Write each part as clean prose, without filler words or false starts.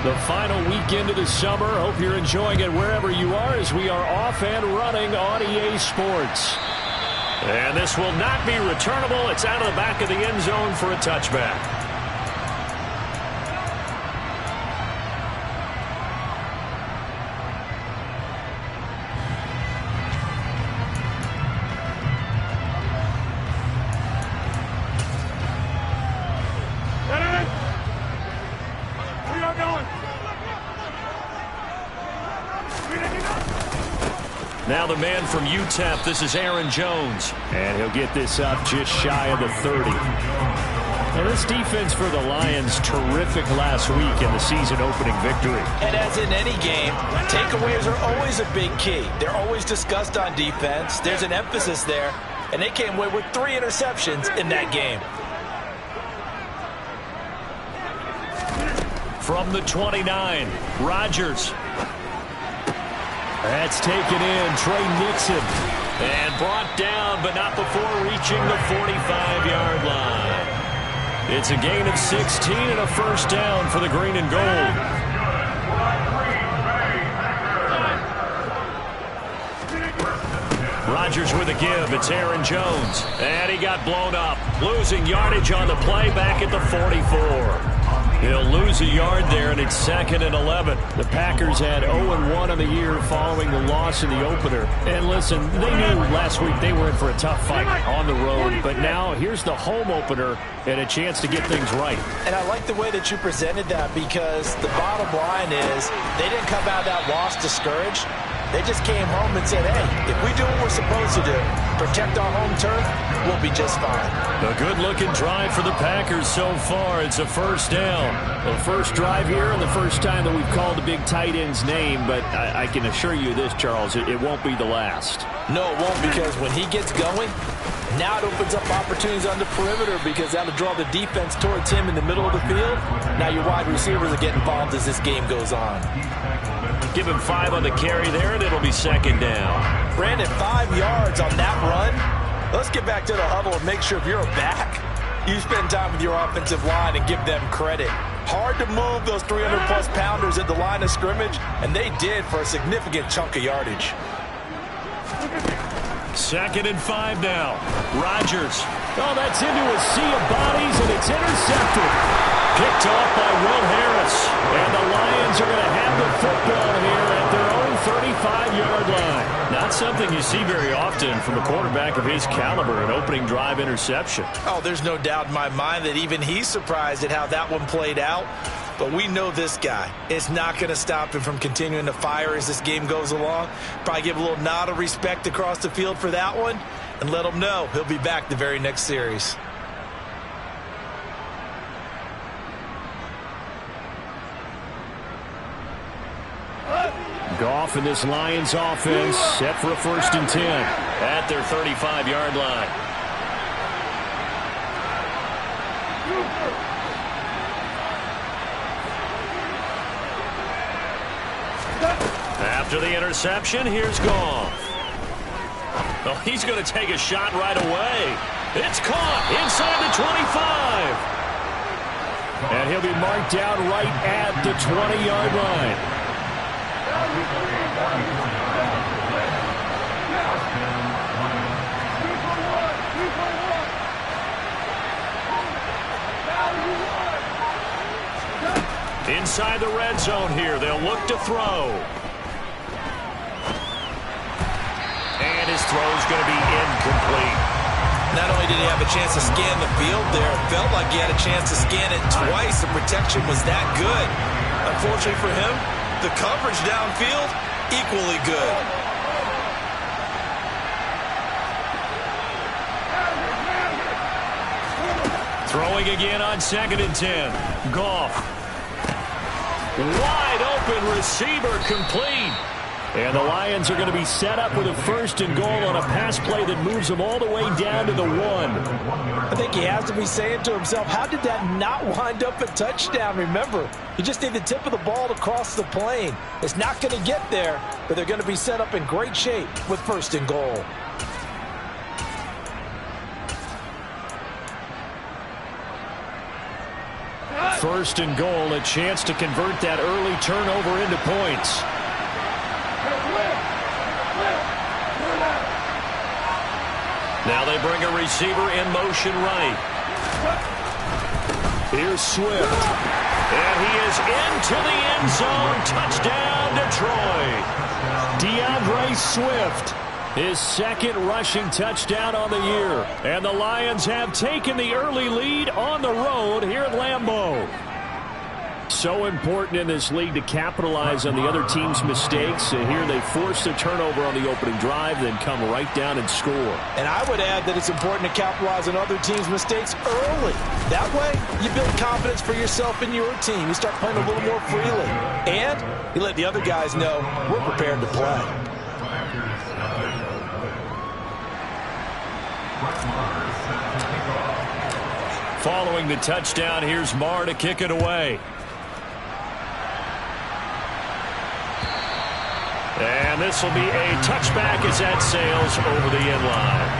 The final weekend of the summer. Hope you're enjoying it wherever you are as we are off and running on EA Sports. And this will not be returnable. It's out of the back of the end zone for a touchback. Now the man from UTEP, this is Aaron Jones. And he'll get this up just shy of the 30. Now this defense for the Lions, terrific last week in the season-opening victory. And as in any game, takeaways are always a big key. They're always discussed on defense. There's an emphasis there. And they came away with 3 interceptions in that game. From the 29, Rodgers. That's taken in, Trey Nixon. And brought down, but not before reaching the 45-yard line. It's a gain of 16 and a first down for the green and gold. Rodgers with a give. It's Aaron Jones. And he got blown up. Losing yardage on the play back at the 44. He'll lose a yard there, and it's 2nd and 11. The Packers had 0-1 on the year following the loss in the opener. And listen, they knew last week they were in for a tough fight on the road. But now here's the home opener and a chance to get things right. And I like the way that you presented that, because the bottom line is they didn't come out of that loss discouraged. They just came home and said, hey, if we do what we're supposed to do, protect our home turf, we'll be just fine. A good-looking drive for the Packers so far. It's a first down. The first drive here and the first time that we've called the big tight end's name, but I can assure you this, Charles, it won't be the last. No, it won't, because when he gets going, now it opens up opportunities on the perimeter, because that'll draw the defense towards him in the middle of the field. Now your wide receivers are getting involved as this game goes on. Give him 5 on the carry there, and it'll be 2nd down. Brandon, 5 yards on that run. Let's get back to the huddle and make sure if you're a back, you spend time with your offensive line and give them credit. Hard to move those 300-plus pounders at the line of scrimmage, and they did for a significant chunk of yardage. 2nd and 5 now. Rodgers. Oh, that's into a sea of bodies, and it's intercepted. Picked off by Will Harris. And the Lions are going to have the football here at their own 35-yard line. Not something you see very often from a quarterback of his caliber, an opening drive interception. Oh, there's no doubt in my mind that even he's surprised at how that one played out. But we know this guy. It's not going to stop him from continuing to fire as this game goes along. Probably give a little nod of respect across the field for that one, and let him know he'll be back the very next series. Goff and this Lions offense set for a 1st and 10 at their 35-yard line. After the interception, here's Goff. Oh, he's going to take a shot right away. It's caught inside the 25. And he'll be marked down right at the 20-yard line. Inside the red zone here, they'll look to throw. And his throw's going to be incomplete. Not only did he have a chance to scan the field there, it felt like he had a chance to scan it twice. The protection was that good. Unfortunately for him, the coverage downfield, equally good. Throwing again on 2nd and 10. Goff. Wide open receiver, complete. And the Lions are going to be set up with a 1st and goal on a pass play that moves them all the way down to the 1. I think he has to be saying to himself, how did that not wind up a touchdown? Remember, you just need the tip of the ball to cross the plane. It's not going to get there, but they're going to be set up in great shape with 1st and goal. First and goal, a chance to convert that early turnover into points. Now they bring a receiver in motion right. Here's Swift. And he is into the end zone. Touchdown, Detroit. DeAndre Swift, his second rushing touchdown on the year. And the Lions have taken the early lead on the road here at Lambeau. So important in this league to capitalize on the other team's mistakes. And here they force the turnover on the opening drive, then come right down and score. And I would add that it's important to capitalize on other teams' mistakes early. That way, you build confidence for yourself and your team. You start playing a little more freely. And you let the other guys know we're prepared to play. Following the touchdown, here's Marr to kick it away. And this will be a touchback as that sails over the end line.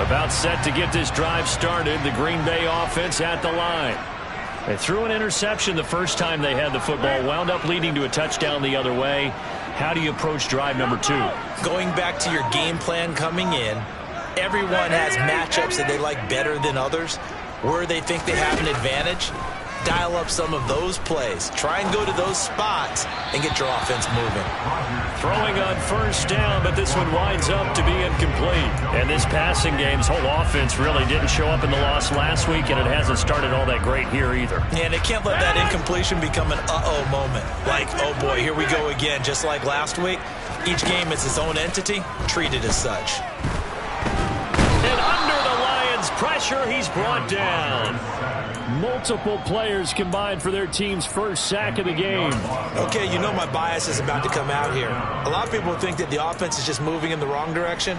About set to get this drive started, the Green Bay offense at the line. They threw an interception the first time they had the football, wound up leading to a touchdown the other way. How do you approach drive number 2? Going back to your game plan coming in, everyone has matchups that they like better than others. Where they think they have an advantage, dial up some of those plays. Try and go to those spots and get your offense moving. Throwing on first down, but this one winds up to be incomplete. And this passing game's whole offense really didn't show up in the loss last week, and it hasn't started all that great here either. And they can't let that incompletion become an uh-oh moment. Like, oh boy, here we go again, just like last week. Each game is its own entity, treated as such. And under the Lions' pressure, he's brought down. Multiple players combined for their team's first sack of the game. Okay, you know my bias is about to come out here. A lot of people think that the offense is just moving in the wrong direction.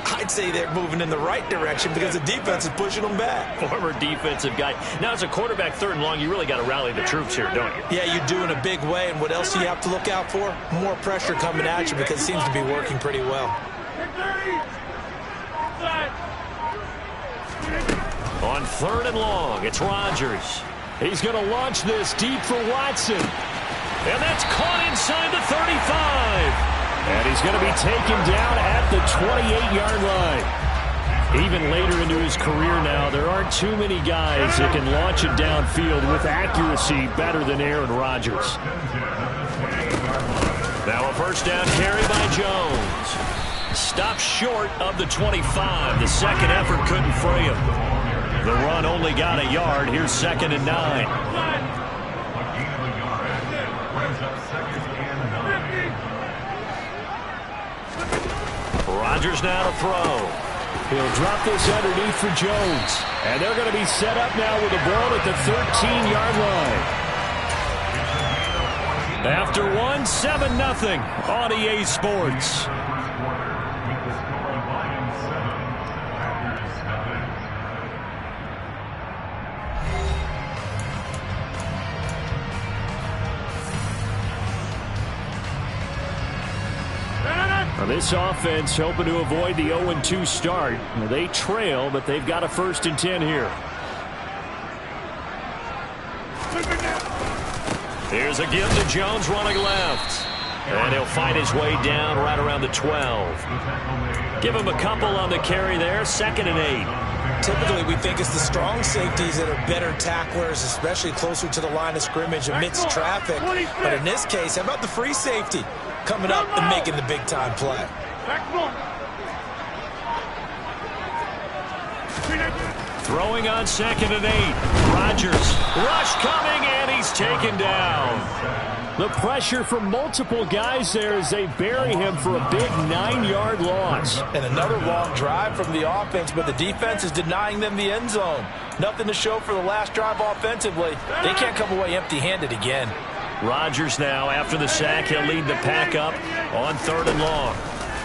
I'd say they're moving in the right direction because the defense is pushing them back. Former defensive guy. Now, as a quarterback, 3rd and long, you really got to rally the troops here, don't you? Yeah, you do in a big way. And what else do you have to look out for? More pressure coming at you because it seems to be working pretty well. On 3rd and long, it's Rodgers. He's going to launch this deep for Watson. And that's caught inside the 35. And he's going to be taken down at the 28-yard line. Even later into his career now, there aren't too many guys that can launch it downfield with accuracy better than Aaron Rodgers. Now a first down carry by Jones. Stopped short of the 25. The second effort couldn't free him. The run only got a yard. Here's 2nd and 9. Rodgers now to throw. He'll drop this underneath for Jones. And they're going to be set up now with the ball at the 13-yard line. After one, 7-0 on EA Sports. This offense hoping to avoid the 0-2 start. They trail, but they've got a 1st and 10 here. Here's a give to Jones running left. And he'll find his way down right around the 12. Give him a couple on the carry there. 2nd and 8. Typically, we think it's the strong safeties that are better tacklers, especially closer to the line of scrimmage amidst traffic. But in this case, how about the free safety coming up and making the big-time play? Throwing on 2nd and 8. Rodgers. Rush coming, and he's taken down. The pressure from multiple guys there as they bury him for a big 9-yard loss. And another long drive from the offense, but the defense is denying them the end zone. Nothing to show for the last drive offensively. They can't come away empty-handed again. Rodgers now, after the sack, he'll lead the pack up on 3rd and long.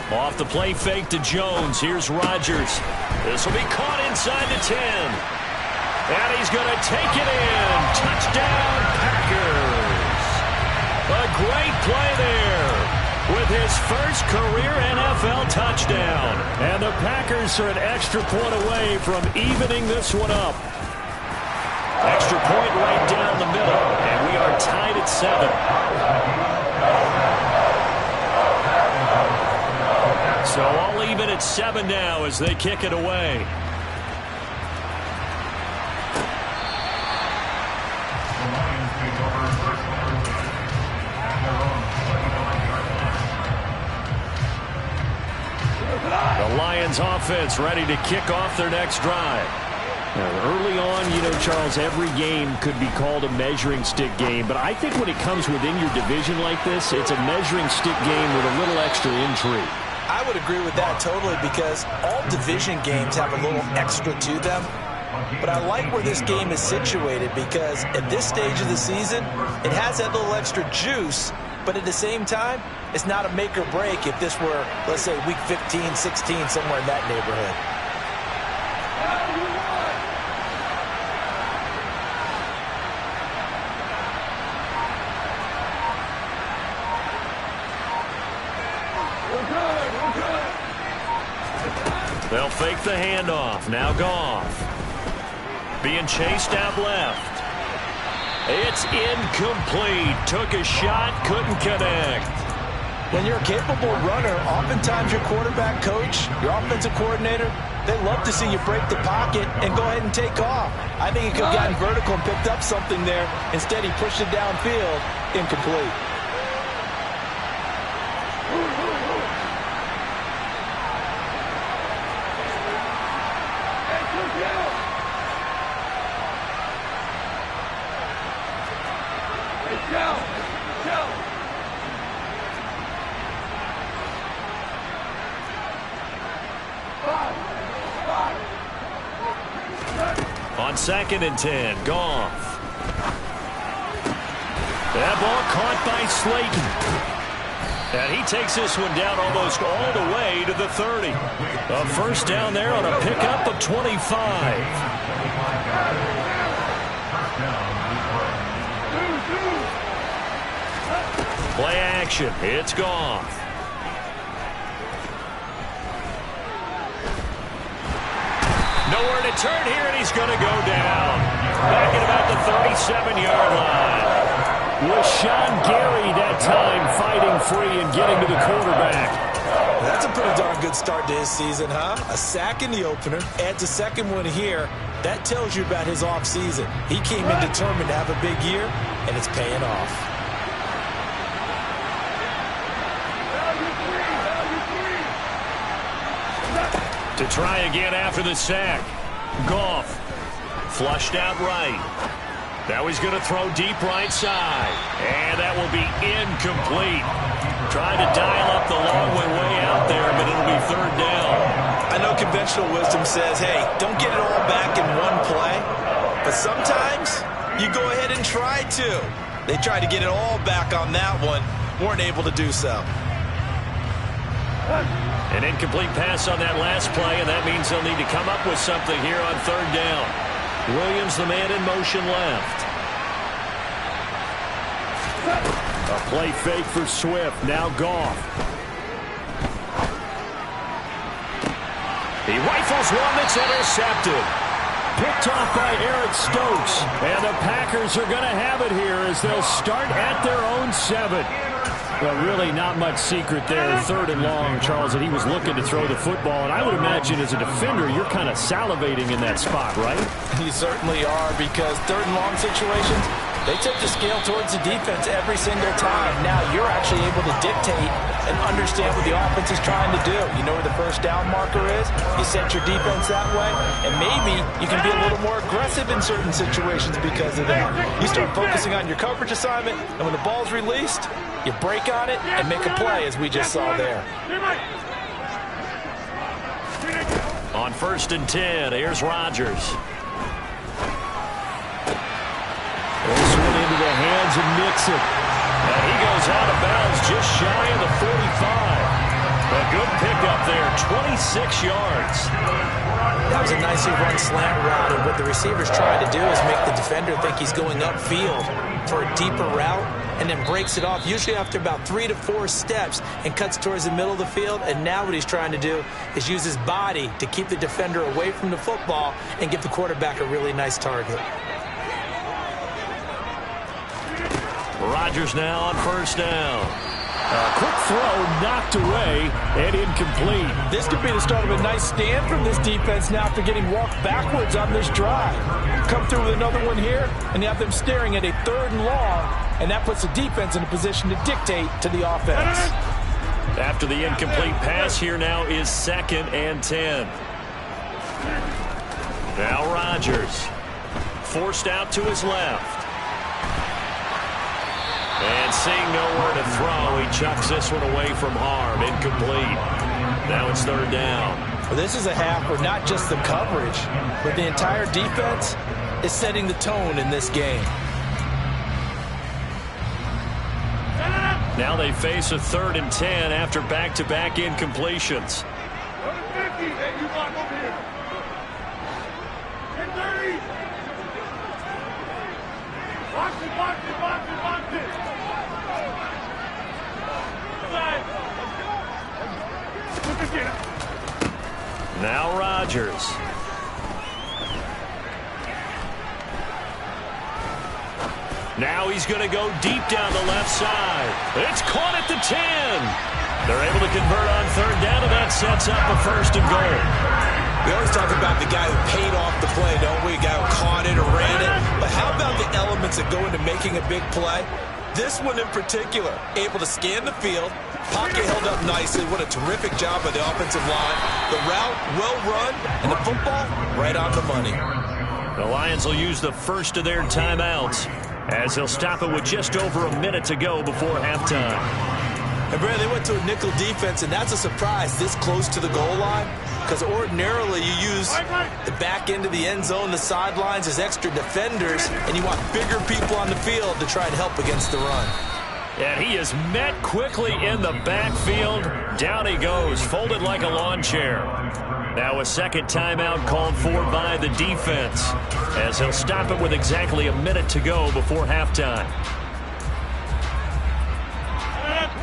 Off the play fake to Jones. Here's Rodgers. This will be caught inside the 10. And he's going to take it in. Touchdown, Packers. A great play there with his first career NFL touchdown. And the Packers are an extra point away from evening this one up. Extra point right down the middle. And we are tied at 7. So all even at 7 now as they kick it away. The Lions offense ready to kick off their next drive. Now, early on, you know, Charles, every game could be called a measuring stick game. But I think when it comes within your division like this, it's a measuring stick game with a little extra intrigue. I would agree with that totally because all division games have a little extra to them. But I like where this game is situated because at this stage of the season, it has that little extra juice. But at the same time, it's not a make or break if this were, let's say, week 15, 16, somewhere in that neighborhood. They'll fake the handoff. Now Goff. Being chased out left. It's incomplete. Took a shot, couldn't connect. When you're a capable runner, oftentimes your quarterback coach, your offensive coordinator, they love to see you break the pocket and go ahead and take off. I think he could have gotten vertical and picked up something there. Instead, he pushed it downfield. Incomplete. On 2nd and 10, Goff. That ball caught by Slayton. And he takes this one down almost all the way to the 30. A first down there on a pickup of 25. Play action. It's Goff. Nowhere to turn here, and he's going to go down. Back at about the 37-yard line. Was Sean Gary that time fighting free and getting to the quarterback. That's a pretty darn good start to his season, huh? A sack in the opener, adds a second one here. That tells you about his offseason. He came in determined to have a big year, and it's paying off. To try again after the sack. Goff flushed out right. Now he's going to throw deep right side. And that will be incomplete. Trying to dial up the long way out there, but it'll be 3rd down. I know conventional wisdom says, hey, don't get it all back in one play. But sometimes you go ahead and try to. They tried to get it all back on that one. Weren't able to do so. An incomplete pass on that last play, and that means they'll need to come up with something here on 3rd down. Williams, the man in motion left. A play fake for Swift. Now Goff. He rifles one that's intercepted. Picked off by Eric Stokes. And the Packers are going to have it here as they'll start at their own 7. Well, really not much secret there. 3rd and long, Charles, and he was looking to throw the football. And I would imagine as a defender, you're kind of salivating in that spot, right? You certainly are, because 3rd and long situations, they tip the scale towards the defense every single time. Now you're actually able to dictate and understand what the offense is trying to do. You know where the first down marker is. You set your defense that way, and maybe you can be a little more aggressive in certain situations because of that. You start focusing on your coverage assignment, and when the ball's released, you break on it and make a play, as we just saw there. On 1st and 10, here's Rodgers. This one into the hands of Mixon. And he goes out of bounds just shy of the 45. A good there, 26 yards. That was a nicely run slant route, and what the receiver's trying to do is make the defender think he's going upfield for a deeper route, and then breaks it off, usually after about 3 to 4 steps, and cuts towards the middle of the field. And now what he's trying to do is use his body to keep the defender away from the football and give the quarterback a really nice target. Rodgers now on first down. A quick throw knocked away and incomplete. This could be the start of a nice stand from this defense now after getting walked backwards on this drive. Come through with another one here, and you have them staring at a 3rd and long, and that puts the defense in a position to dictate to the offense. After the incomplete pass, here now is 2nd and 10. Now Rodgers forced out to his left. And seeing nowhere to throw, he chucks this one away from harm. Incomplete. Now it's 3rd down. Well, this is a half where not just the coverage, but the entire defense is setting the tone in this game. Now they face a 3rd and 10 after back-to-back incompletions. Now Rodgers. Now he's going to go deep down the left side. It's caught at the 10. They're able to convert on 3rd down, and that sets up a 1st and goal. We always talk about the guy who paid off the play, don't we? A guy who caught it or ran it. But how about the elements that go into making a big play? This one in particular, able to scan the field, pocket held up nicely. What a terrific job by the offensive line. The route, well run, and the football, right on the money. The Lions will use the first of their timeouts as they'll stop it with just over a minute to go before halftime. And Brad, they went to a nickel defense, and that's a surprise this close to the goal line, because ordinarily you use the back end of the end zone, the sidelines as extra defenders, and you want bigger people on the field to try and help against the run. And he is met quickly in the backfield. Down he goes, folded like a lawn chair. Now a second timeout called for by the defense, as he'll stop it with exactly a minute to go before halftime.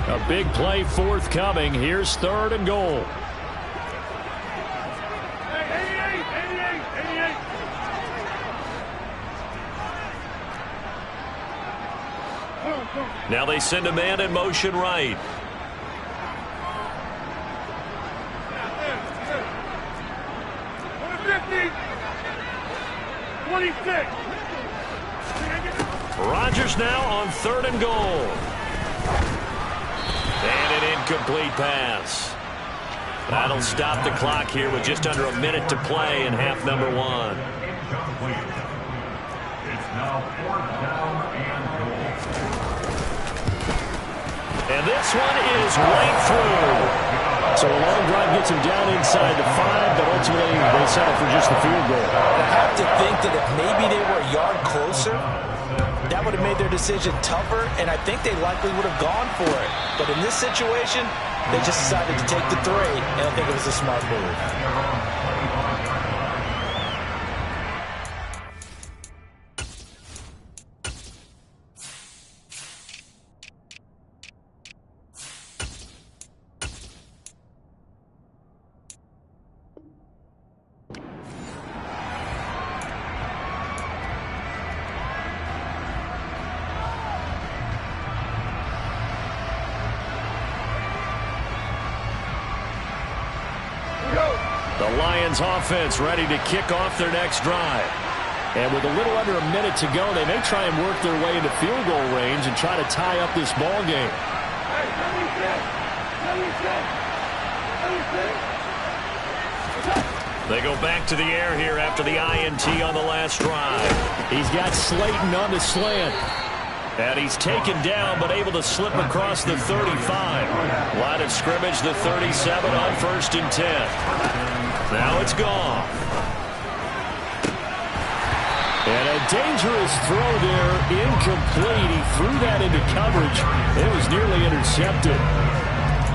A big play forthcoming. Here's 3rd and goal. Now they send a man in motion right. Rodgers now on 3rd and goal. And an incomplete pass. That'll stop the clock here with just under a minute to play in half number 1. It's now 4th down and goal. And this one is right through. So a long drive gets him down inside the 5, but ultimately they settle for just the field goal. I have to think that if maybe they were a yard closer, that would have made their decision tougher, and I think they likely would have gone for it. But in this situation, they just decided to take the 3, and I think it was a smart move. The Lions offense ready to kick off their next drive. And with a little under a minute to go, they may try and work their way into field goal range and try to tie up this ball game. They go back to the air here after the INT on the last drive. He's got Slayton on the slant. And he's taken down, but able to slip across the 35. Line of scrimmage, the 37 on 1st and 10. Now it's gone. And a dangerous throw there, incomplete. He threw that into coverage. It was nearly intercepted.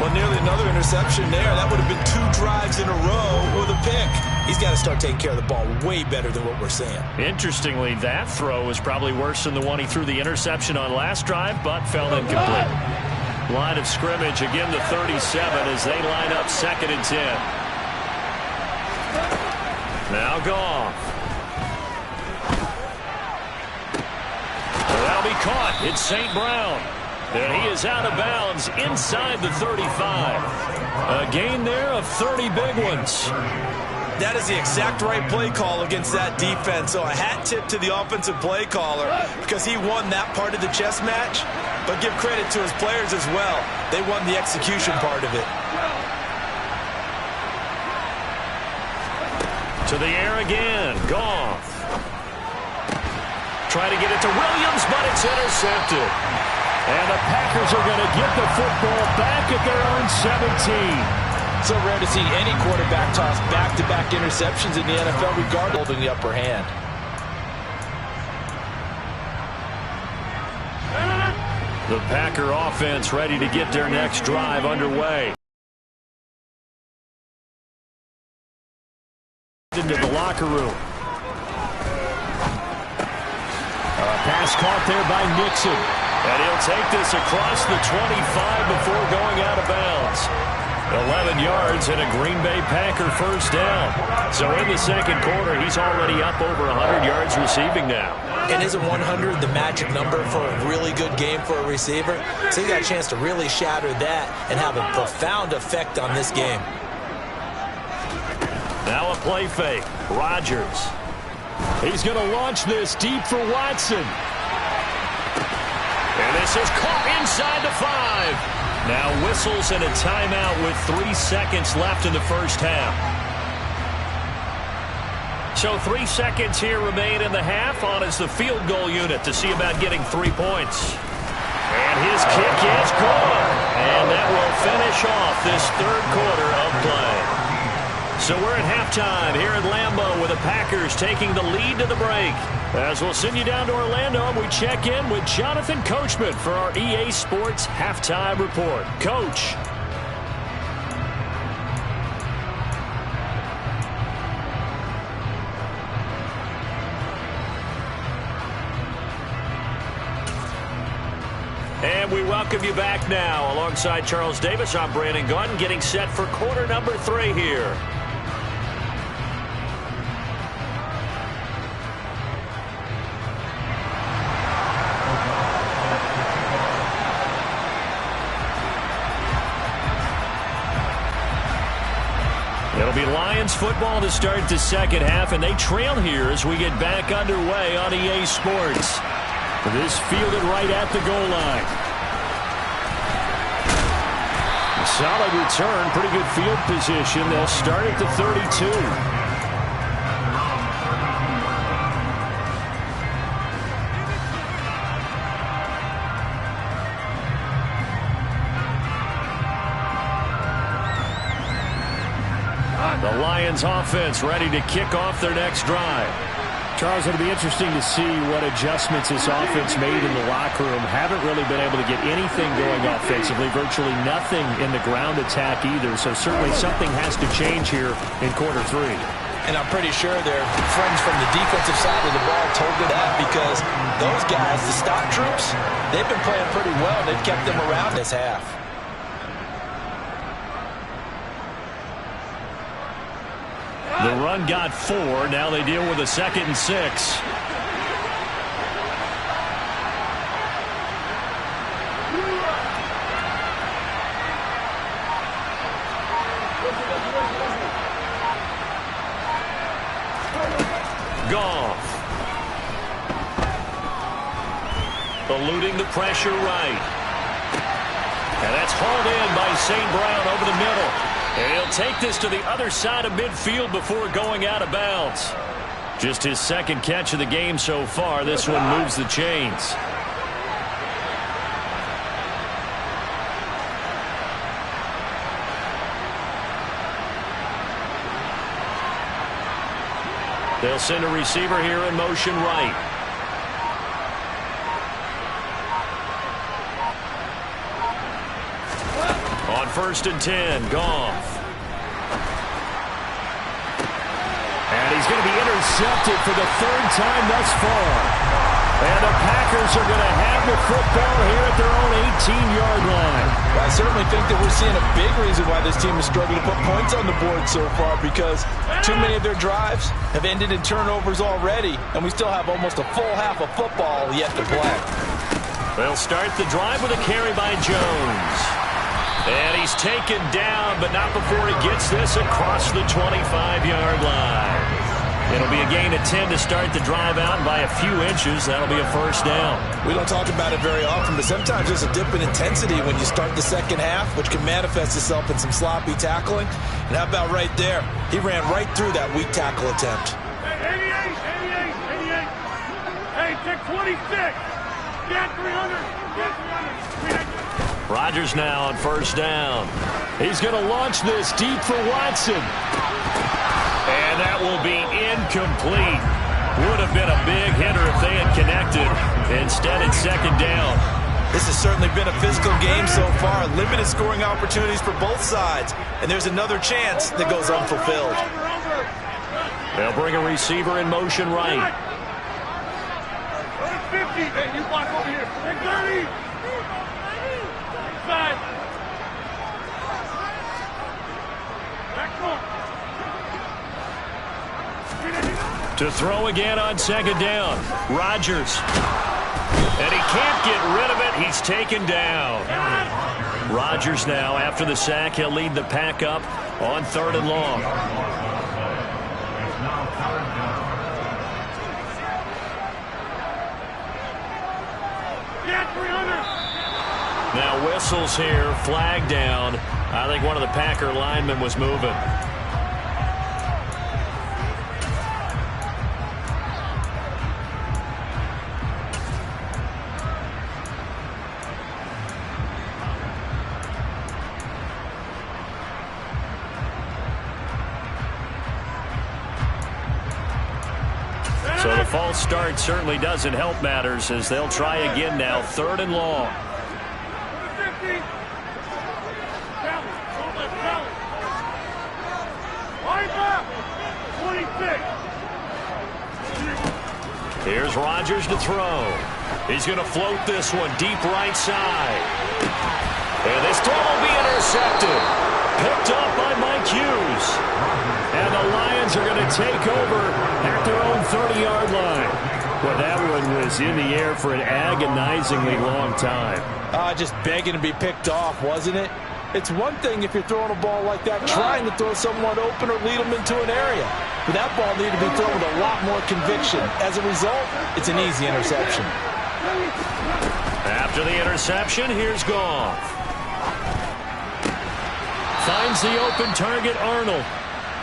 Well, nearly another interception there. That would have been 2 drives in a row with a pick. He's got to start taking care of the ball way better than what we're seeing. Interestingly, that throw was probably worse than the one he threw the interception on last drive, but fell incomplete. Line of scrimmage, again the 37 as they line up 2nd and 10. Now Goff. That'll be caught. It's St. Brown. And he is out of bounds inside the 35. A gain there of 30 big ones. That is the exact right play call against that defense. So a hat tip to the offensive play caller because he won that part of the chess match. But give credit to his players as well. They won the execution part of it. To the air again. Goff. Try to get it to Williams, but it's intercepted. And the Packers are going to get the football back at their own 17. So rare to see any quarterback toss back-to-back interceptions in the NFL, regardless of holding the upper hand. The Packer offense ready to get their next drive underway. Into the locker room. Pass caught there by Nixon. And he'll take this across the 25 before going out of bounds. 11 yards and a Green Bay Packer first down. So in the second quarter, he's already up over 100 yards receiving now. And isn't 100 the magic number for a really good game for a receiver? So he got a chance to really shatter that and have a profound effect on this game. Now a play fake. Rodgers. He's going to launch this deep for Watson. And this is caught inside the 5. Now whistles and a timeout with 3 seconds left in the first half. So 3 seconds here remain in the half. On is the field goal unit to see about getting 3 points. And his kick is good. And that will finish off this third quarter of play. So we're at halftime here at Lambeau with the Packers taking the lead to the break. As we'll send you down to Orlando, and we check in with Jonathan Coachman for our EA Sports Halftime Report. Coach. And we welcome you back now. Alongside Charles Davis, I'm Brandon Gunn, getting set for quarter number 3 here. It'll be Lions football to start the second half, and they trail here as we get back underway on EA Sports. This fielded right at the goal line. Solid return, pretty good field position. They'll start at the 32. The Lions offense ready to kick off their next drive. Charles, it'll be interesting to see what adjustments this offense made in the locker room. Haven't really been able to get anything going offensively, virtually nothing in the ground attack either. So certainly something has to change here in quarter 3. And I'm pretty sure their friends from the defensive side of the ball told them that because those guys, the stock troops, they've been playing pretty well. They've kept them around this half. The run got 4. Now they deal with a 2nd and 6. Goff. Eluding the pressure right. And that's hauled in by St. Brown over the middle. And he'll take this to the other side of midfield before going out of bounds. Just his 2nd catch of the game so far. This one moves the chains. They'll send a receiver here in motion right. On 1st and 10, Goff. And he's going to be intercepted for the 3rd time thus far. And the Packers are going to have the football here at their own 18-yard line. Well, I certainly think that we're seeing a big reason why this team is struggling to put points on the board so far, because too many of their drives have ended in turnovers already, and we still have almost a full half of football yet to play. They'll start the drive with a carry by Jones. And he's taken down, but not before he gets this across the 25-yard line. It'll be a gain of 10 to start the drive out, and by a few inches, that'll be a 1st down. We don't talk about it very often, but sometimes there's a dip in intensity when you start the second half, which can manifest itself in some sloppy tackling. And how about right there? He ran right through that weak tackle attempt. Hey, 88. Hey, check 26. Get 300. Get 300. Rodgers now on 1st down. He's going to launch this deep for Watson. And that will be incomplete. Would have been a big hitter if they had connected. Instead, it's 2nd down. This has certainly been a physical game so far. Limited scoring opportunities for both sides. And there's another chance that goes unfulfilled. They'll bring a receiver in motion right. 50. Hey, you block over here. Hey, 30. Inside. Back foot. To throw again on 2nd down. Rodgers. And he can't get rid of it. He's taken down. Rodgers now, after the sack, he'll lead the pack up on 3rd and long. Now whistles here, flag down. I think one of the Packer linemen was moving. So the false start certainly doesn't help matters, as they'll try again now, 3rd and long. Here's Rodgers to throw. He's going to float this one deep right side. And this throw will be intercepted. Picked up by Mike Hughes. And the Lions are going to take over at their own 30-yard line. Well, that one was in the air for an agonizingly long time. Just begging to be picked off, wasn't it? It's one thing if you're throwing a ball like that, trying to throw someone open or lead them into an area. But that ball needed to be thrown with a lot more conviction. As a result, it's an easy interception. After the interception, here's Goff. Finds the open target, Arnold.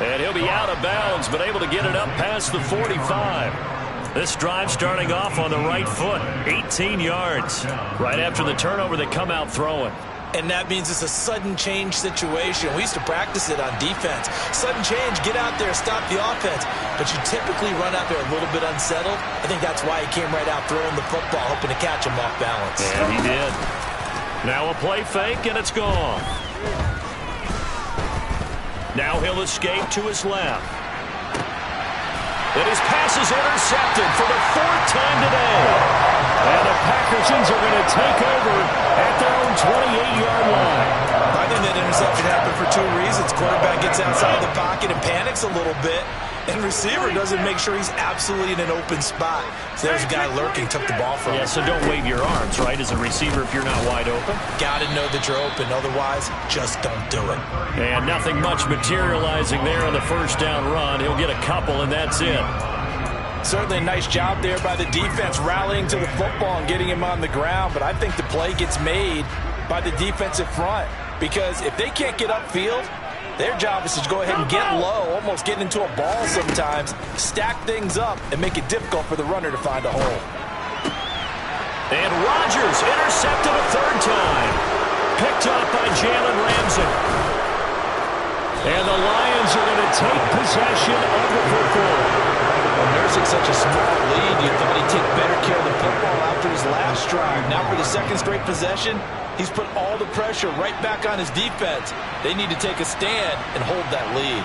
And he'll be out of bounds, but able to get it up past the 45. This drive starting off on the right foot, 18 yards. Right after the turnover, they come out throwing. And that means it's a sudden change situation. We used to practice it on defense. Sudden change, get out there, stop the offense. But you typically run out there a little bit unsettled. I think that's why he came right out throwing the football, hoping to catch him off balance. And he did. Now a play fake, and it's gone. Now he'll escape to his left. And his pass is intercepted for the 4th time today. And the Packersons are going to take over at their own 28-yard line. I think that interception happened for 2 reasons. Quarterback gets outside the pocket and panics a little bit. And receiver doesn't make sure he's absolutely in an open spot. So there's a guy lurking, took the ball from him. Yeah, so don't wave your arms, right, as a receiver if you're not wide open. Got to know that you're open. Otherwise, just don't do it. And nothing much materializing there on the 1st down run. He'll get a couple, and that's it. Certainly a nice job there by the defense rallying to the football and getting him on the ground. But I think the play gets made by the defensive front. Because if they can't get upfield, their job is to go ahead and get low, almost get into a ball sometimes, stack things up, and make it difficult for the runner to find a hole. And Rodgers intercepted a 3rd time. Picked up by Jalen Ramsey. And the Lions are going to take possession of the football. nursing such a small lead, you thought he'd take better care of the football after his last drive. Now for the second straight possession, he's put all the pressure right back on his defense. They need to take a stand and hold that lead.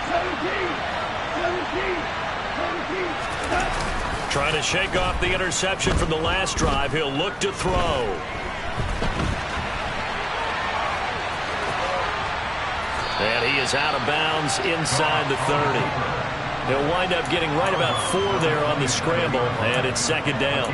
17. Trying to shake off the interception from the last drive. He'll look to throw. And he is out of bounds inside the 30. He'll wind up getting right about 4 there on the scramble, and it's second down.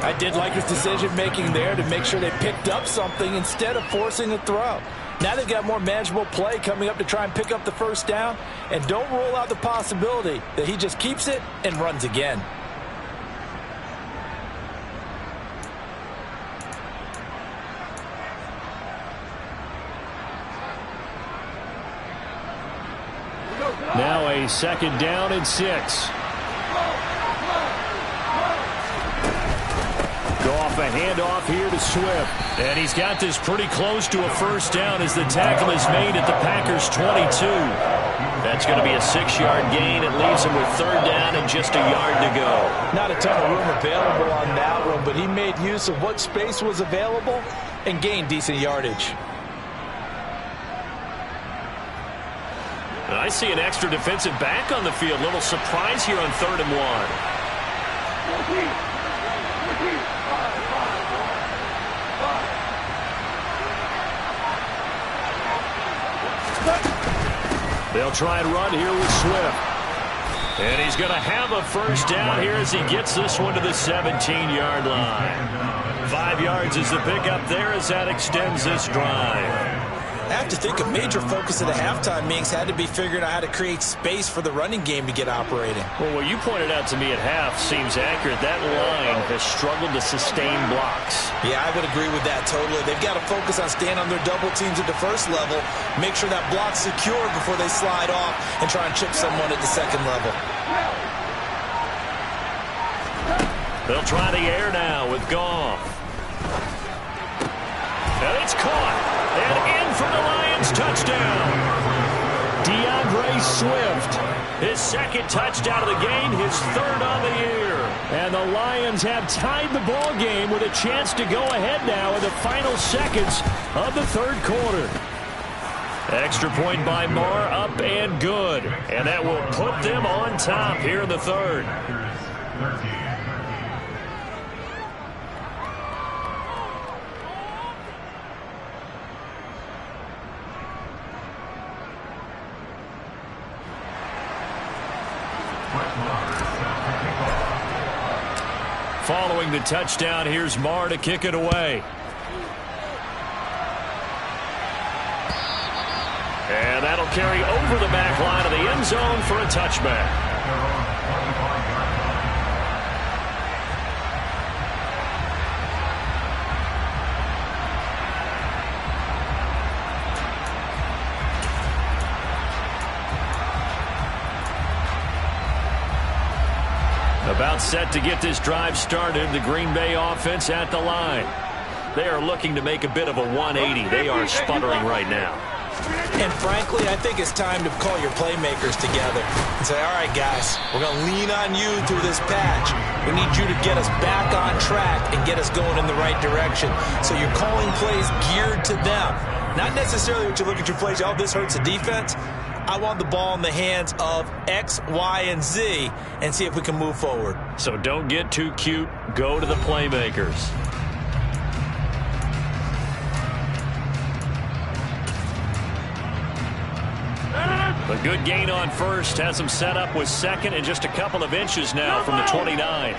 I did like his decision-making there to make sure they picked up something instead of forcing a throw. Now they've got more manageable play coming up to try and pick up the first down, and don't rule out the possibility that he just keeps it and runs again. Now a second down and 6. Goff a handoff here to Swift. And he's got this pretty close to a first down as the tackle is made at the Packers' 22. That's going to be a 6-yard gain. It leaves him with third down and just a yard to go. Not a ton of room available on that one, but he made use of what space was available and gained decent yardage. I see an extra defensive back on the field. Little surprise here on 3rd and 1. They'll try and run here with Swift. And he's going to have a first down here as he gets this one to the 17-yard line. 5 yards is the pickup there as that extends this drive. I have to think a major focus of the halftime meetings had to be figuring out how to create space for the running game to get operating. Well, what you pointed out to me at half seems accurate. That line has struggled to sustain blocks. Yeah, I would agree with that totally. They've got to focus on staying on their double teams at the first level, make sure that block's secure before they slide off and try and chip someone at the second level. They'll try the air now with Goff. And it's caught. And in for the Lions touchdown. DeAndre Swift. His second touchdown of the game, his 3rd on the year. And the Lions have tied the ball game with a chance to go ahead now in the final seconds of the 3rd quarter. Extra point by Marr, up and good. And that will put them on top here in the 3rd. Following the touchdown, here's Marr to kick it away. And that'll carry over the back line of the end zone for a touchback. About set to get this drive started. The Green Bay offense at the line. They are looking to make a bit of a 180. They are sputtering right now. And frankly, I think it's time to call your playmakers together and say, all right, guys, we're going to lean on you through this patch. We need you to get us back on track and get us going in the right direction. So you're calling plays geared to them. Not necessarily what you look at your plays, oh, this hurts the defense. I want the ball in the hands of X, Y, and Z and see if we can move forward. So don't get too cute. Go to the playmakers. A good gain on first. Has them set up with second and just a couple of inches now from the 29.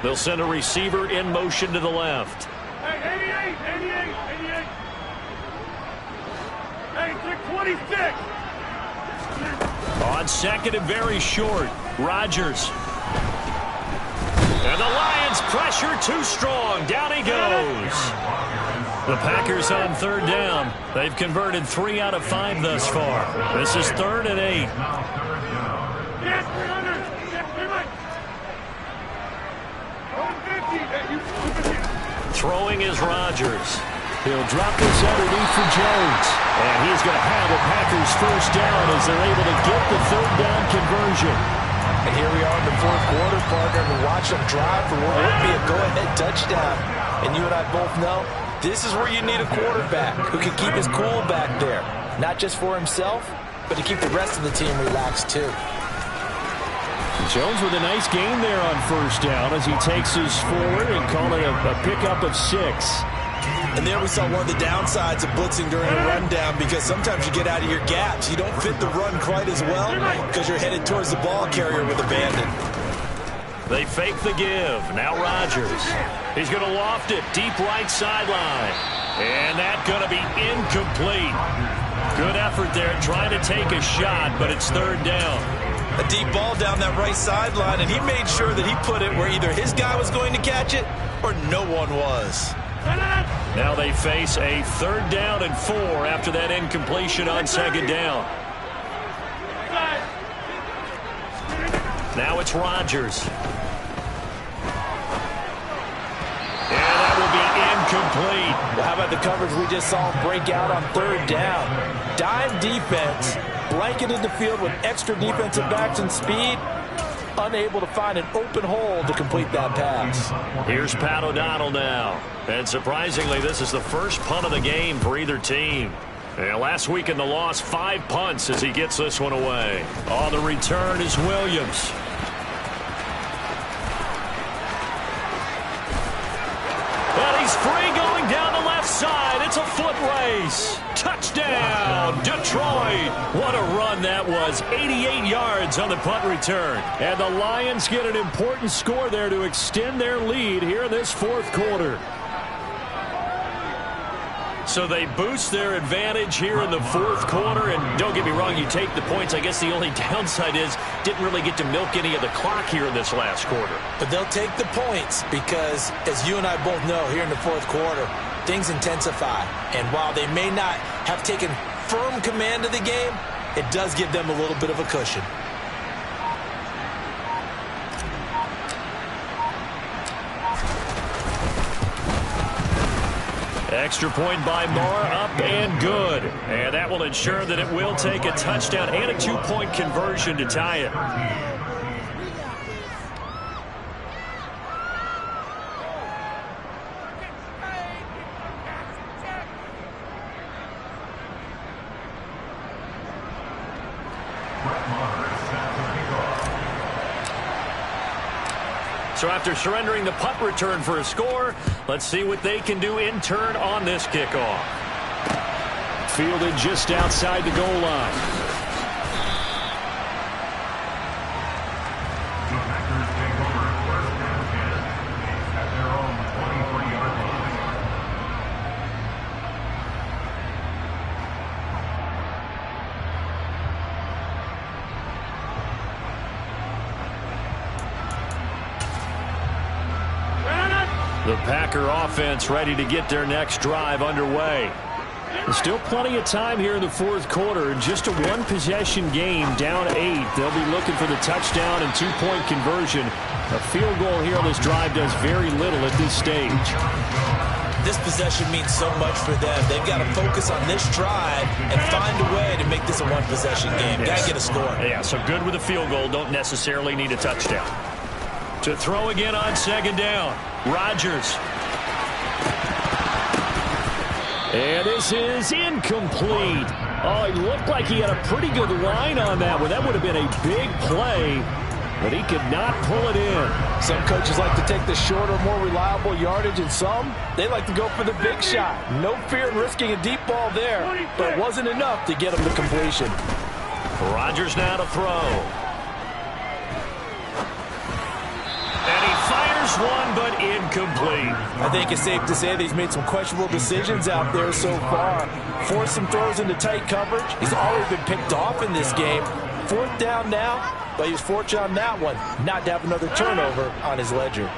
They'll send a receiver in motion to the left. Hey, 88. Hey, 26. On second and very short, Rodgers. And the Lions pressure too strong. Down he goes. The Packers on 3rd down. They've converted 3 out of 5 thus far. This is 3rd and 8. Yes, 300. Yes, 300. 150. Hey, you Throwing is Rodgers. He'll drop this underneath for Jones. And he's going to have the Packers first down as they're able to get the third down conversion. And here we are in the fourth quarter, partner, and watch them drive for what would be a go-ahead touchdown. And you and I both know this is where you need a quarterback who can keep his cool back there. Not just for himself, but to keep the rest of the team relaxed too. Jones with a nice gain there on first down as he takes us forward and call it a pickup of 6. And there we saw one of the downsides of blitzing during a rundown, because sometimes you get out of your gaps. You don't fit the run quite as well because you're headed towards the ball carrier with abandon. They fake the give. Now Rodgers. He's going to loft it deep right sideline. And that's going to be incomplete. Good effort there trying to take a shot, but it's third down. A deep ball down that right sideline, and he made sure that he put it where either his guy was going to catch it or no one was. Now they face a third down and 4 after that incompletion on second down. Now it's Rodgers. And that will be incomplete. Well, how about the coverage we just saw him break out on third down? Dime defense, blanketed the field with extra defensive backs and speed, unable to find an open hole to complete that pass. Here's Pat O'Donnell now. And surprisingly, this is the first punt of the game for either team. And last week in the loss, 5 punts as he gets this one away. On the return is Williams. And he's free going down the left side. It's a foot race. Touchdown, Detroit. What a run that was. 88 yards on the punt return. And the Lions get an important score there to extend their lead here in this fourth quarter. So they boost their advantage here in the fourth quarter. And don't get me wrong, you take the points. I guess the only downside is didn't really get to milk any of the clock here in this last quarter. But they'll take the points because, as you and I both know, here in the fourth quarter, things intensify. And while they may not have taken firm command of the game, it does give them a little bit of a cushion. Extra point by Moore, up and good. And that will ensure that it will take a touchdown and a 2-point conversion to tie it. So after surrendering the punt return for a score, let's see what they can do in turn on this kickoff. Fielded just outside the goal line. The Packers take over first and 10 at their own 23-yard line. The Packer offense ready to get their next drive underway. There's still plenty of time here in the fourth quarter. Just a one-possession game, down 8. They'll be looking for the touchdown and 2-point conversion. A field goal here on this drive does very little at this stage. This possession means so much for them. They've got to focus on this drive and find a way to make this a one-possession game. Got to get a score. Yeah, so good with a field goal. Don't necessarily need a touchdown. To throw again on second down. Rodgers. And this is incomplete. Oh, it looked like he had a pretty good line on that one. That would have been a big play, but he could not pull it in. Some coaches like to take the shorter, more reliable yardage, and some, they like to go for the big shot. No fear in risking a deep ball there, but it wasn't enough to get him to completion. Rodgers now to throw. And he fires one, but incomplete. I think it's safe to say that he's made some questionable decisions out there so far. Forced some throws into tight coverage. He's already been picked off in this game. Fourth down now, but he was fortunate on that one not to have another turnover on his ledger.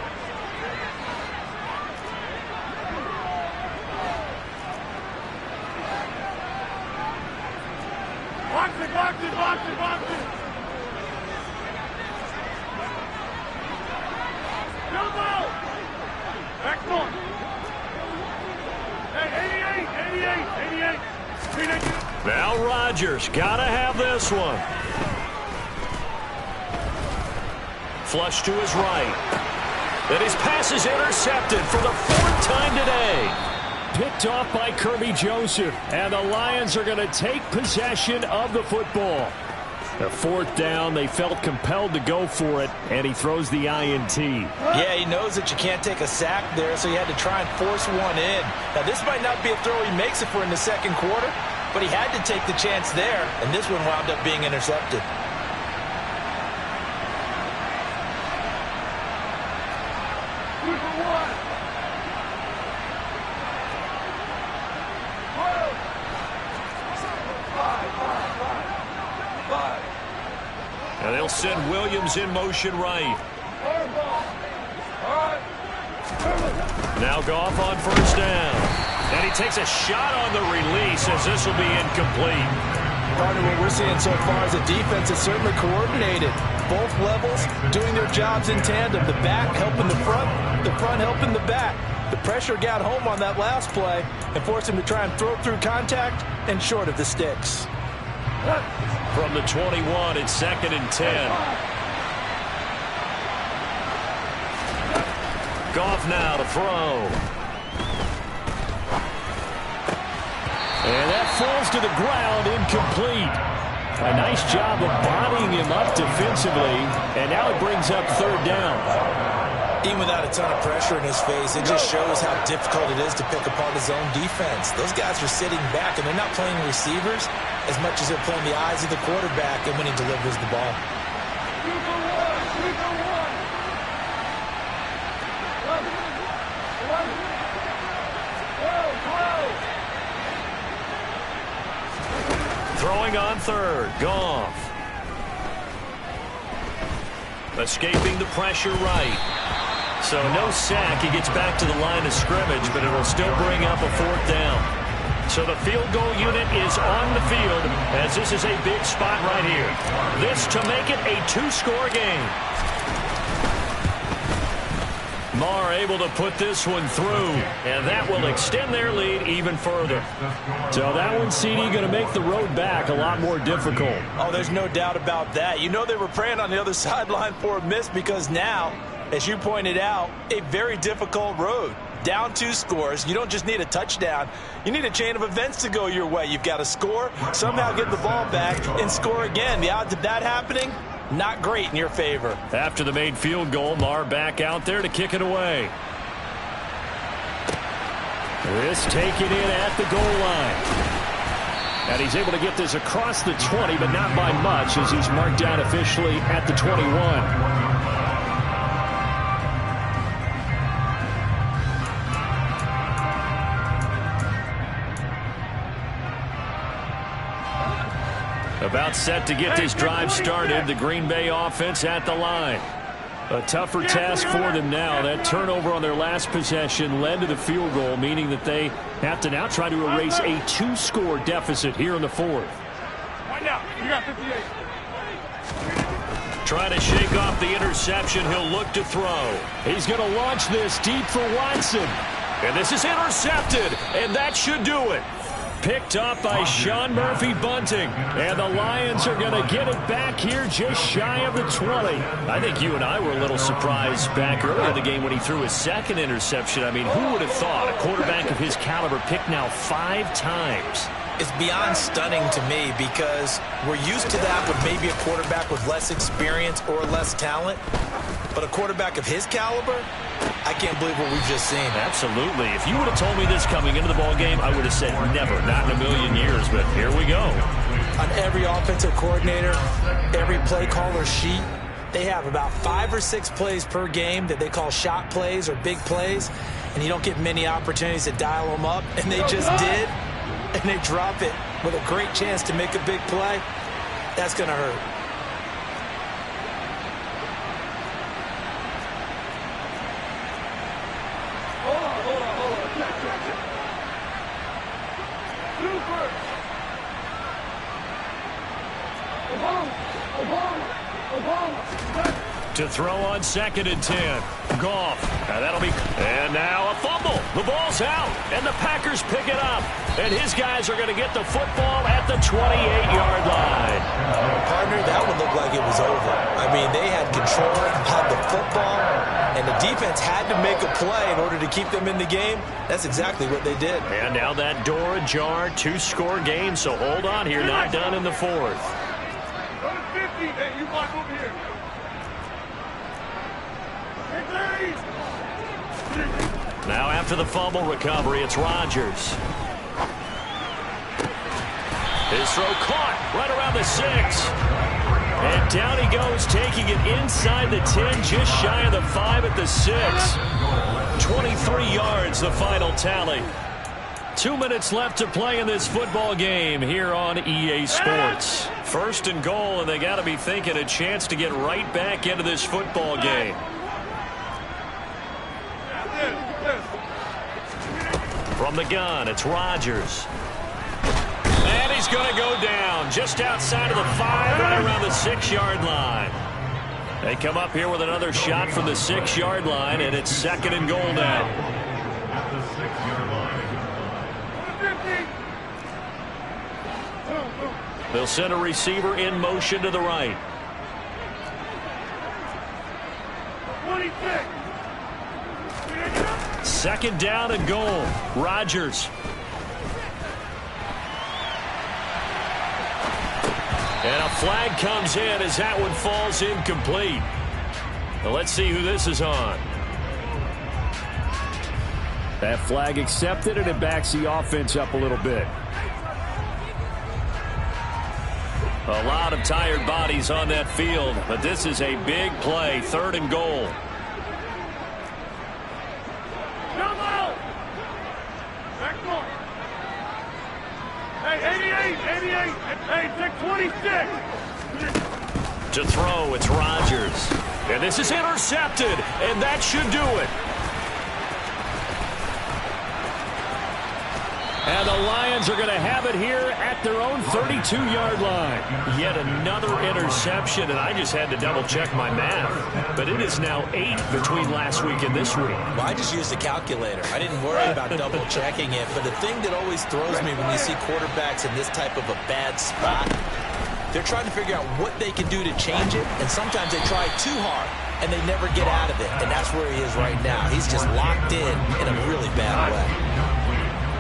Box it, box it, box it, box it. No ball. Excellent. Now Rodgers, gotta have this one. Flush to his right. And his pass is intercepted for the 4th time today. Picked off by Kirby Joseph, and the Lions are going to take possession of the football. A 4th down, they felt compelled to go for it, and he throws the INT. Yeah, he knows that you can't take a sack there, so he had to try and force one in. Now, this might not be a throw he makes if we're in the 2nd quarter, but he had to take the chance there, and this one wound up being intercepted. And they'll send Williams in motion right. Now Goff on 1st down. And he takes a shot on the release as this will be incomplete. Part of what we're seeing so far is the defense is certainly coordinated. Both levels doing their jobs in tandem. The back helping the front helping the back. The pressure got home on that last play and forced him to try and throw through contact and short of the sticks. From the 21, it's 2nd and 10. Goff now to throw. And that falls to the ground, incomplete. A nice job of bodying him up defensively, and now it brings up 3rd down. Even without a ton of pressure in his face, it just shows how difficult it is to pick apart his own defense. Those guys are sitting back, and they're not playing receivers as much as they're playing the eyes of the quarterback and when he delivers the ball. Throwing on 3rd, Goff. Escaping the pressure right. So no sack. He gets back to the line of scrimmage, but it'll still bring up a 4th down. So the field goal unit is on the field as this is a big spot right here. This to make it a 2-score game. Marr able to put this one through, and that will extend their lead even further. So that one, CD, going to make the road back a lot more difficult. Oh, there's no doubt about that. You know they were praying on the other sideline for a miss because now, as you pointed out, a very difficult road. Down 2 scores. You don't just need a touchdown. You need a chain of events to go your way. You've got to score, somehow get the ball back, and score again. The odds of that happening, not great in your favor. After the made field goal, Marr back out there to kick it away. This taken in at the goal line. And he's able to get this across the 20, but not by much as he's marked down officially at the 21. About set to get this drive started. The Green Bay offense at the line. A tougher task for them now. That turnover on their last possession led to the field goal, meaning that they have to now try to erase a 2-score deficit here in the 4th. Right now, you got 58. Trying to shake off the interception. He'll look to throw. He's going to launch this deep for Watson. And this is intercepted, and that should do it. Picked up by Sean Murphy-Bunting. And the Lions are going to get it back here just shy of the 20. I think you and I were a little surprised back earlier in the game when he threw his 2nd interception. I mean, who would have thought a quarterback of his caliber picked now 5 times? It's beyond stunning to me because we're used to that with maybe a quarterback with less experience or less talent. But a quarterback of his caliber, I can't believe what we've just seen. Absolutely. If you would have told me this coming into the ball game, I would have said never, not in a million years. But here we go. On every offensive coordinator, every play caller sheet, they have about 5 or 6 plays per game that they call shot plays or big plays. And you don't get many opportunities to dial them up. And they just did. And they drop it with a great chance to make a big play. That's going to hurt. To throw on 2nd and 10. Goff. And now a fumble. The ball's out. And the Packers pick it up. And his guys are going to get the football at the 28-yard line. Partner, that one looked like it was over. I mean, they had control, had the football, and the defense had to make a play in order to keep them in the game. That's exactly what they did. And now that door ajar, 2-score game, so hold on here, not done in the 4th. Go to 50. Hey, you block over here. Now after the fumble recovery, it's Rodgers. His throw caught right around the 6. And down he goes, taking it inside the 10, just shy of the 5 at the 6. 23 yards, the final tally. 2 minutes left to play in this football game here on EA Sports. 1st and goal, and they got to be thinking a chance to get right back into this football game. From the gun, it's Rodgers. And he's going to go down just outside of the 5, right around the 6-yard line. They come up here with another shot from the 6-yard line, and it's 2nd and goal now. At the 6-yard line. They'll send a receiver in motion to the right. 26. 2nd down and goal. Rodgers. And a flag comes in as that one falls incomplete. Now let's see who this is on. That flag accepted, and it backs the offense up a little bit. A lot of tired bodies on that field, but this is a big play. 3rd and goal. Come on! Back more. Hey, 88. Hey, take 26. To throw, it's Rodgers. And this is intercepted, and that should do it. And the Lions are going to have it here at their own 32-yard line. Yet another interception, and I just had to double-check my math. But it is now 8 between last week and this week. Well, I just used a calculator. I didn't worry about double-checking it. But the thing that always throws me when you see quarterbacks in this type of a bad spot, they're trying to figure out what they can do to change it. And sometimes they try too hard, and they never get out of it. And that's where he is right now. He's just locked in a really bad way.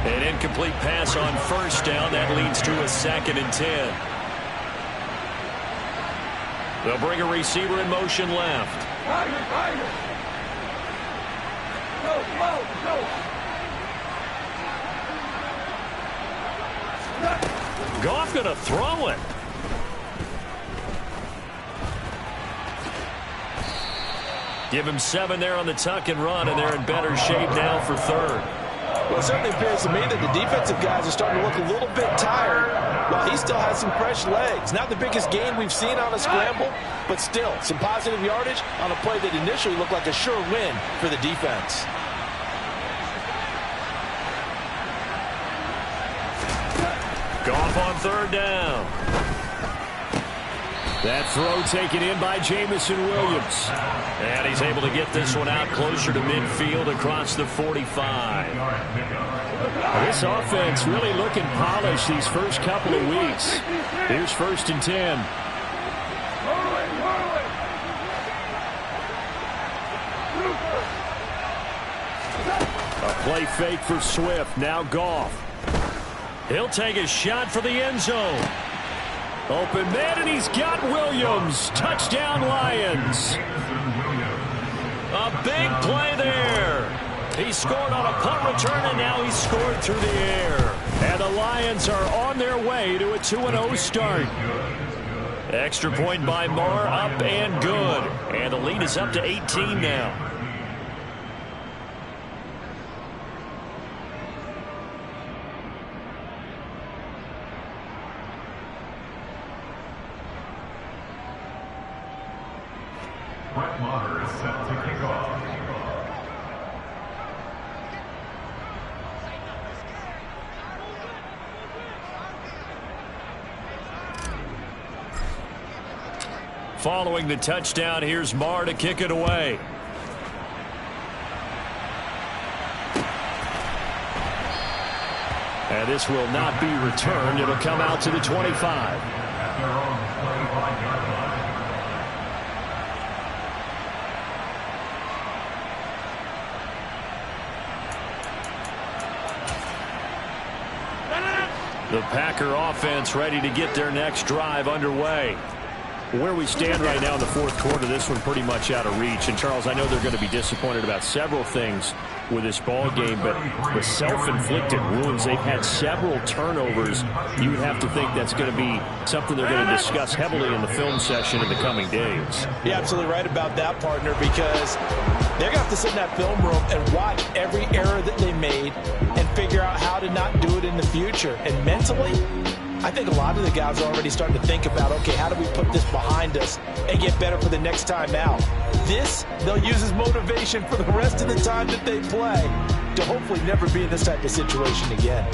An incomplete pass on 1st down. That leads to a 2nd and 10. They'll bring a receiver in motion left. Goff going to throw it. Give him 7 there on the tuck and run, and they're in better shape now for 3rd. Well, it certainly appears to me that the defensive guys are starting to look a little bit tired while he still has some fresh legs. Not the biggest gain we've seen on a scramble, but still some positive yardage on a play that initially looked like a sure win for the defense. Goff on 3rd down. That throw taken in by Jamison Williams. And he's able to get this one out closer to midfield across the 45. This offense really looking polished these first couple of weeks. Here's 1st and 10. A play fake for Swift. Now Goff. He'll take a shot for the end zone. Open man, and he's got Williams. Touchdown, Lions. A big play there. He scored on a punt return, and now he's scored through the air. And the Lions are on their way to a 2-0 start. Extra point by Marr, up and good. And the lead is up to 18 now. Brett Maher is set to kick off. Following the touchdown, here's Marr to kick it away. And this will not be returned. It'll come out to the 25. At their own 25-yard line. The Packer offense ready to get their next drive underway. Where we stand right now in the fourth quarter, this one pretty much out of reach. And, Charles, I know they're going to be disappointed about several things with this ball game, but the self-inflicted wounds, they've had several turnovers. You would have to think that's going to be something they're going to discuss heavily in the film session in the coming days. You're absolutely right about that, partner, because they're going to have to sit in that film room and watch every error that they made and figure out how to not do it in the future. And mentally, I think a lot of the guys are already starting to think about, okay, how do we put this behind us and get better for the next time out? This, they'll use as motivation for the rest of the time that they play to hopefully never be in this type of situation again.